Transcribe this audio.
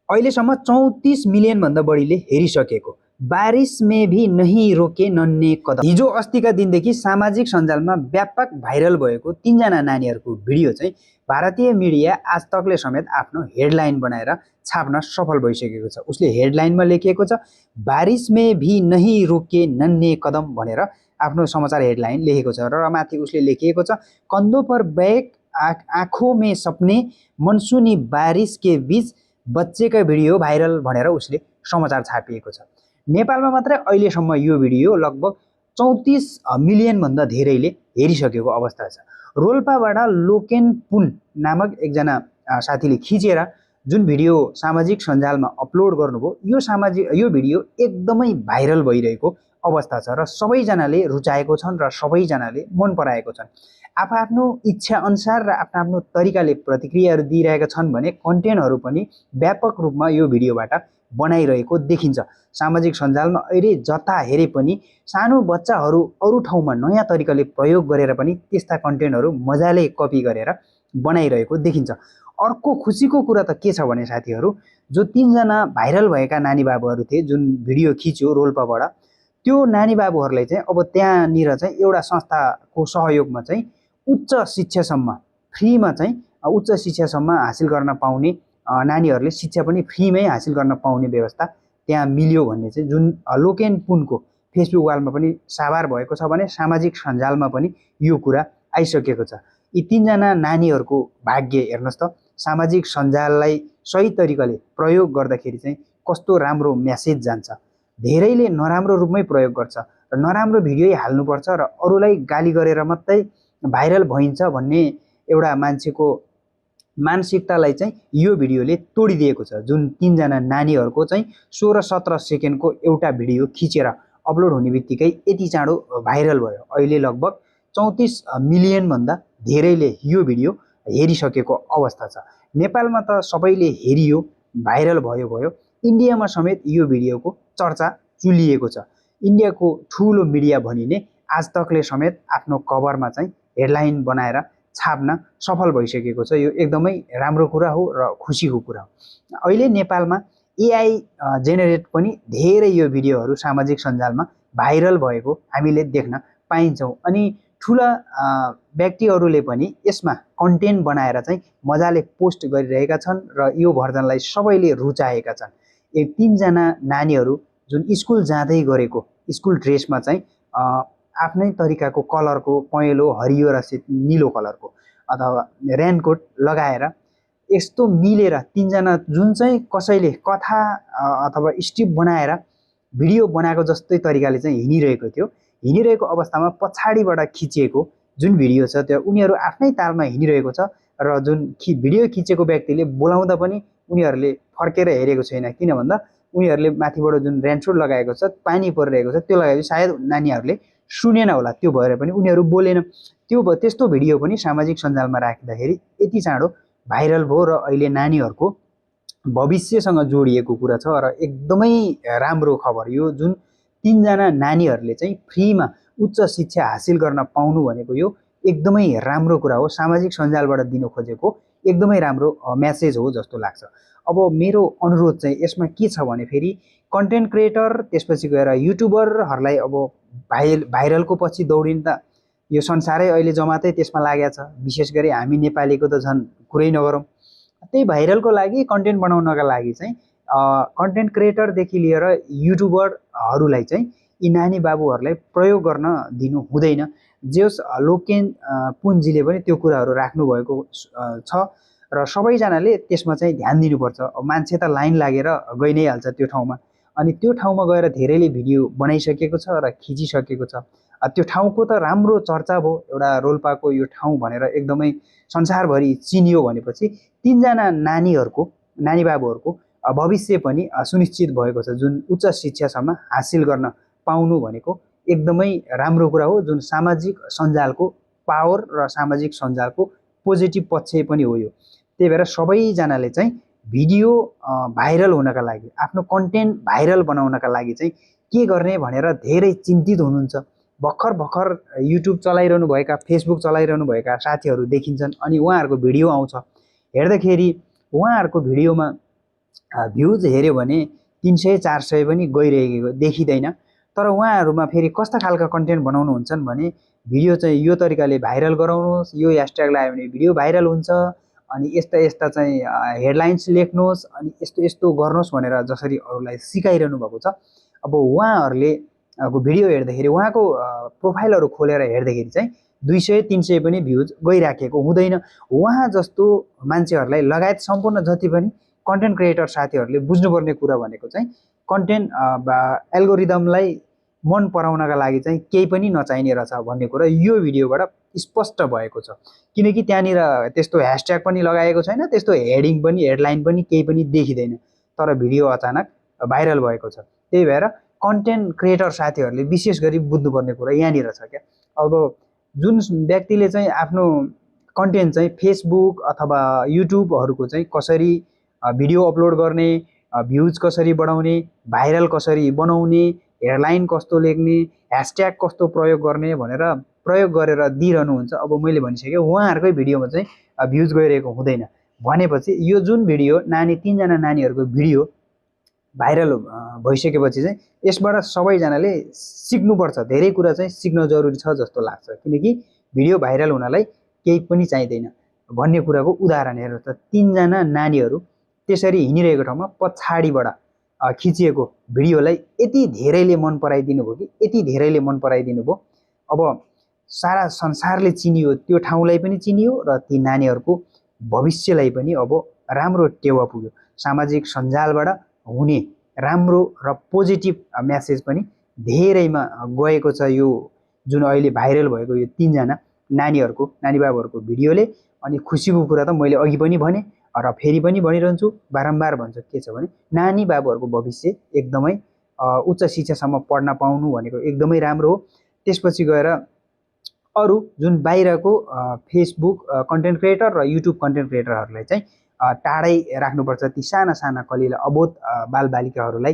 अहिलेसम्म 34 मिलियन भन्दा बढीले हेरिसकेको बारिश में भी नहीं रोके नन्हे कदम। हिजो अस्तिका दिनदेखि सामाजिक सञ्जालमा व्यापक भाइरल भएको 3 जना नानीहरूको भिडियो चाहिँ भारतीय मिडिया आज तकले समेत आफ्नो हेडलाइन बनाएर छाप्न सफल भइसकेको छ। उसले हेडलाइनमा लेखिएको छ बारिश में भी नहीं रोके नन्हे कदम भनेर आफ्नो समाचार हेडलाइन लेखेको छ र माथि उसले लेखिएको छ कंधों पर बैग आँखों में सपने मनसुनी बारिश के बीच बच्चेका भिडियो भाइरल भनेर उसले समाचार छापिएको छ। नेपालमा मात्रै अहिलेसम्म यो भिडियो लगभग 34 मिलियन भन्दा धेरैले हेरिसकेको अवस्था छ। रोल्पाबाट लोकेन पुन नामक एकजना साथीले खिचेर जुन भिडियो सामाजिक सञ्जालमा अपलोड गर्नुभयो यो भिडियो एकदमै भाइरल भइरहेको अवस्था छ र सबैजनाले रुचाएको छन् र सबैजनाले मन पराएको छन्। आफ्नो इच्छा अनुसार र आफ्नो तरिकाले प्रतिक्रियाहरू दिइरहेका छन् भने कन्टेन्टहरू पनि व्यापक रूपमा यो भिडियोबाट बनाइरहेको देखिन्छ। सामाजिक सञ्जालमा अहिले जता हेरे पनि सानो बच्चाहरू अरू ठाउँमा नयाँ तरिकाले प्रयोग गरेर पनि त्यस्ता कन्टेन्टहरू मजाले कपी गरेर बनाइरहेको देखिन्छ। अर्को खुसीको कुरा त के छ भने साथीहरू, जो 3 जना भाइरल भएका नानी बाबुहरू थिए जुन भिडियो खिच्यो रोल्पाबाट, त्यो नानी बाबुहरूलाई चाहिँ अब त्यहाँनिर चाहिँ एउटा संस्थाको सहयोगमा चाहिँ उच्च शिक्षासम्म फ्रीमा चाहिँ उच्च शिक्षासम्म हासिल गर्न पाउने नानीहरूले शिक्षा पनि फ्रीमै हासिल गर्न पाउने व्यवस्था त्यहाँ मिल्यो भन्ने चाहिँ जुन लोकेन पुनको फेसबुक वालमा पनि साभार भएको छ भने सामाजिक सञ्जालमा पनि यो कुरा आइसकेको छ। यी 3 जना नानीहरूको भाग्य हेर्नुहोस् त, सामाजिक सञ्जाललाई सही तरिकाले प्रयोग गर्दाखेरि चाहिँ कस्तो राम्रो मेसेज जान्छ। धेरैले नराम्रो रूपमै प्रयोग गर्छ र नराम्रो भिडियो हाल्नुपर्छ र अरूलाई गाली गरेर मात्रै भाइरल भइन्छ भन्ने एउटा मान्छेको मानसिकतालाई चाहिँ यो भिडियोले तोडिदिएको छ। जुन 3 जना नानीहरूको चाहिँ 16-17 सेकेन्डको एउटा भिडियो खिचेर अपलोड हुने बित्तिकै यति चाँडो भाइरल भयो। अहिले लगभग 34 मिलियन भन्दा धेरैले यो भिडियो हेरिसकेको अवस्था छ। नेपालमा त सबैले हेरियो, भाइरल भयो। इन्डियामा समेत यो भिडियोको चर्चा चुलिएको छ। इन्डियाको ठुलो मिडिया भनिने आज तकले समेत आफ्नो कभरमा चाहिँ हेडलाइन बनाएर छाप्न सफल भइसकेको छ। यो एकदमै राम्रो कुरा हो र खुसीको कुरा हो। अहिले नेपालमा एआई जेनेरेट पनि धेरै यो भिडियोहरू सामाजिक सञ्जालमा भाइरल भएको हामीले देख्न पाइन्छौँ अनि ठुला व्यक्तिहरूले पनि यसमा कन्टेन्ट बनाएर चाहिँ मजाले पोस्ट गरिरहेका छन् र यो भर्जनलाई सबैले रुचाएका छन्। यो 3 जना नानीहरू जुन स्कुल जाँदै गरेको स्कुल ड्रेसमा चाहिँ आफ्नै तरिकाको कलरको पहेँलो, हरियो र नीलो कलरको अथवा रेनकोट लगाएर यस्तो मिलेर 3 जना जुन चाहिँ कसैले कथा अथवा स्ट्रिप बनाएर भिडियो बनाएको जस्तै तरिकाले चाहिँ हिँडिरहेको अवस्थामा पछाडिबाट खिचिएको जुन भिडियो छ त्यो उनीहरू आफ्नै तालमा हिँडिरहेको छ र जुन भिडियो खिचेको व्यक्तिले बोलाउँदा पनि उनीहरूले फर्केर हेरेको छैन। किन भन्दा उनीहरूले माथिबाट जुन रेनकोट लगाएको छ, पानी परिरहेको छ, त्यो लगाएपछि सायद नानीहरूले सुनेन होला, त्यो भएर पनि उनीहरू बोलेन। त्यस्तो भिडियो पनि सामाजिक सञ्जालमा राख्दाखेरि यति चाँडो भाइरल भयो र अहिले नानीहरूको भविष्यसँग जोडिएको कुरा छ र एकदमै राम्रो खबर। यो जुन 3 जना नानीहरूले चाहिँ फ्रीमा उच्च शिक्षा हासिल गर्न पाउनु भनेको यो एकदमै राम्रो कुरा हो। सामाजिक सञ्जालबाट दिन खोजेको एकदमै राम्रो मेसेज हो जस्तो लाग्छ। अब मेरो अनुरोध चाहिँ यसमा के छ भने फेरि कन्टेन्ट क्रिएटर त्यसपछि गएर युट्युबरहरूलाई अब भाइरलको पछि दौडिन त यो संसारै अहिले जमातै त्यसमा लागेको छ। विशेष गरी हामी नेपालीको त झन् कुरै नगरौँ। त्यही भाइरलको लागि कन्टेन्ट बनाउनका लागि चाहिँ कन्टेन्ट क्रिएटरदेखि लिएर युट्युबरहरूलाई चाहिँ यी नानी बाबुहरूलाई प्रयोग गर्न दिनु हुँदैन। जेस लोकेन पुन्जीले पनि त्यो कुराहरू राख्नुभएको छ र सबैजनाले त्यसमा चाहिँ ध्यान दिनुपर्छ। मान्छे त लाइन लागेर गइ नै हाल्छ त्यो ठाउँमा, अनि त्यो ठाउँमा गएर धेरैले भिडियो बनाइसकेको छ र खिचिसकेको छ। त्यो ठाउँको त राम्रो चर्चा भयो, एउटा रोल्पाको यो ठाउँ भनेर एकदमै संसारभरि चिनियो भनेपछि 3 जना नानी बाबुहरूको भविष्य पनि सुनिश्चित भएको छ। जुन उच्च शिक्षासम्म हासिल गर्न पाउनु भनेको एकदमै राम्रो कुरा हो। जुन सामाजिक सञ्जालको पावर र सामाजिक सञ्जालको पोजिटिभ पक्ष पनि हो यो। त्यही भएर सबैजनाले चाहिँ भिडियो भाइरल हुनका लागि, आफ्नो कन्टेन्ट भाइरल बनाउनका लागि चाहिँ के गर्ने भनेर धेरै चिन्तित हुनुहुन्छ। भर्खर युट्युब चलाइरहनु भएका, फेसबुक चलाइरहनु भएका साथीहरू देखिन्छन् अनि उहाँहरूको भिडियो आउँछ। हेर्दाखेरि उहाँहरूको भिडियोमा भ्युज हेऱ्यो भने 300-400 पनि गइरहेको देखिँदैन। तर उहाँहरूमा फेरि कस्ता खालका कन्टेन्ट बनाउनुहुन्छन् भने भिडियो चाहिँ यो तरिकाले भाइरल गराउनुहोस्, यो ह्यासट्याग लगायो भने भिडियो भाइरल हुन्छ, अनि यस्ता यस्ता चाहिँ हेडलाइन्स लेख्नुहोस्, अनि यस्तो यस्तो गर्नुहोस् भनेर जसरी अरूलाई सिकाइरहनु भएको छ। अब उहाँहरूले भिडियो हेर्दाखेरि उहाँको प्रोफाइलहरू खोलेर हेर्दाखेरि चाहिँ 200-300 पनि भ्युज गइराखेको हुँदैन। उहाँ जस्तो मान्छेहरूलाई लगायत सम्पूर्ण जति पनि कन्टेन्ट क्रिएटर साथीहरूले बुझ्नुपर्ने कुरा भनेको चाहिँ कन्टेन्ट एल्गोरिदमलाई मन पराउनका लागि चाहिँ केही पनि नचाहिने रहेछ भन्ने कुरा यो भिडियोबाट स्पष्ट भएको छ। किनकि त्यहाँनिर त्यस्तो ह्यासट्याग पनि लगाएको छैन, त्यस्तो हेडिङ पनि हेडलाइन पनि केही पनि देखिँदैन, तर भिडियो अचानक भाइरल भएको छ। त्यही भएर कन्टेन्ट क्रिएटर साथीहरूले विशेष गरी बुझ्नुपर्ने कुरा यहाँनिर छ क्या। अब जुन व्यक्तिले चाहिँ आफ्नो कन्टेन्ट चाहिँ फेसबुक अथवा युट्युबहरूको चाहिँ कसरी भिडियो अपलोड गर्ने, भ्युज कसरी बढाउने, भाइरल कसरी बनाउने, हेडलाइन कस्तो लेख्ने, ह्यासट्याग कस्तो प्रयोग गर्ने भनेर प्रयोग गरेर दिइरहनुहुन्छ। अब मैले भनिसकेँ उहाँहरूकै भिडियोमा चाहिँ भ्युज गइरहेको हुँदैन भनेपछि यो जुन भिडियो 3जना नानीहरूको भिडियो भाइरल भइसकेपछि चाहिँ यसबाट सबैजनाले सिक्नुपर्छ, धेरै कुरा चाहिँ सिक्न जरुरी छ जस्तो लाग्छ। किनकि भिडियो भाइरल हुनलाई केही पनि चाहिँदैन भन्ने कुराको उदाहरण हेर्नु त 3जना नानीहरू त्यसरी हिँडिरहेको ठाउँमा पछाडिबाट खिचिएको भिडियोलाई यति धेरैले मन पराइदिनु भयो कि यति धेरैले मन पराइदिनु भयो। अब सारा संसारले चिनियो, त्यो ठाउँलाई पनि चिनियो र ती नानीहरूको भविष्यलाई पनि अब राम्रो टेवा पुग्यो। सामाजिक सञ्जालबाट हुने राम्रो र पोजिटिभ मेसेज पनि धेरैमा गएको छ यो जुन अहिले भाइरल भएको यो 3जना नानी बाबुहरूको भिडियोले। अनि खुसीको कुरा त मैले अघि पनि भने र फेरि पनि भनिरहन्छु, बारम्बार भन्छु, के छ भने नानी बाबुहरूको भविष्य एकदमै उच्च शिक्षासम्म पढ्न पाउनु भनेको एकदमै राम्रो हो। त्यसपछि गएर अरू जुन बाहिरको फेसबुक कन्टेन्ट क्रिएटर र युट्युब कन्टेन्ट क्रिएटरहरूलाई चाहिँ टाढै राख्नुपर्छ। ती साना साना कलिला अबोध बालबालिकाहरूलाई